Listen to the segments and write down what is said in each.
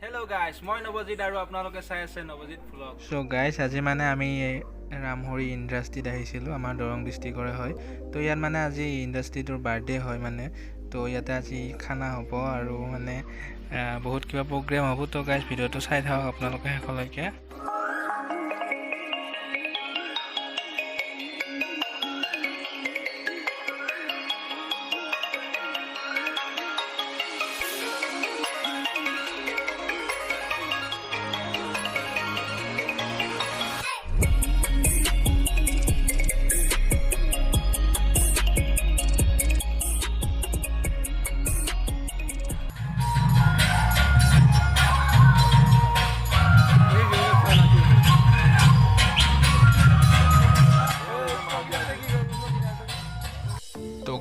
Hello guys, মই Nabajit আৰু আপোনালোকে চাই আছে Nabajit Vlog. So guys, আজি মানে আমি Ramhari ইন্ডাষ্ট্ৰিত আহিছিলোঁ আমাৰ দৰং ডিস্ট্ৰিক্টৰে হয় তো ইয়াত মানে আজি ইন্ডাষ্ট্ৰিটোৰ বাৰ্থডে হয় মানে তো ইয়াতে আজি খানা হ'ব আৰু মানে বহুত কিবা প্ৰগ্ৰাম হ'ব তো গাইজ ভিডিঅ'টো চাই থাকক আপোনালোকে শেষলৈকে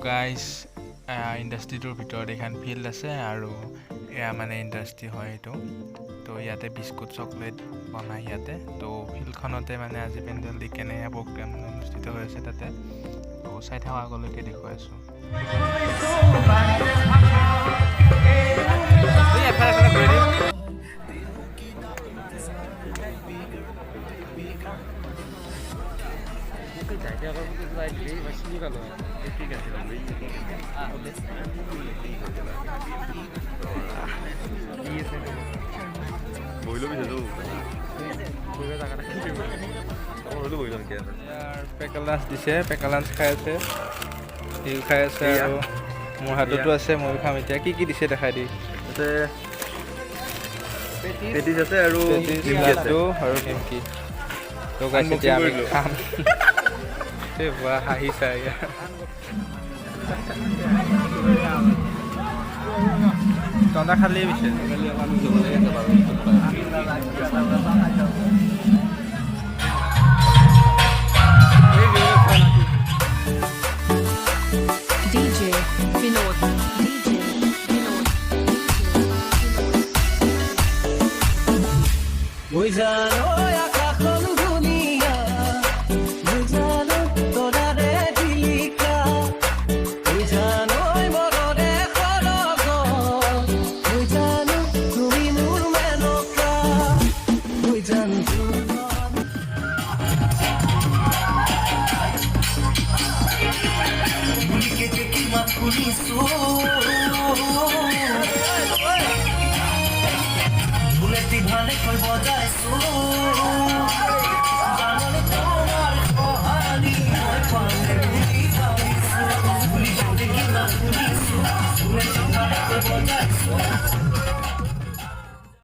গাইজ ইন্ডাষ্ট্ৰিটোৰ ভিতৰত এখন ফিল্ড আছে আৰু এয়া মানে ইন্ডাষ্ট্ৰি হয় এইটো তো ইয়াতে বিস্কুট চকলেট বনায় ইয়াতে তো ফিল্ডখনতে মানে আজি পেণ্ডেল দি কেনে প্ৰগ্ৰাম অনুষ্ঠিত হৈ আছে তাতে তো চাই থকা আগলৈকে দেখুৱাই আছোঁ পেকেলাঞ্চ দিছে পেকেলাঞ্চ খাই আছে তিল খাই আছে আৰু মোৰ হাততো আছে মই খাম এতিয়া কি কি দিছে দেখাই দি পেটিছ আছে আৰু নিমকি তো গাইছ এতিয়া আমি খাম হাঁহি চাই তন্দা খালি পিছে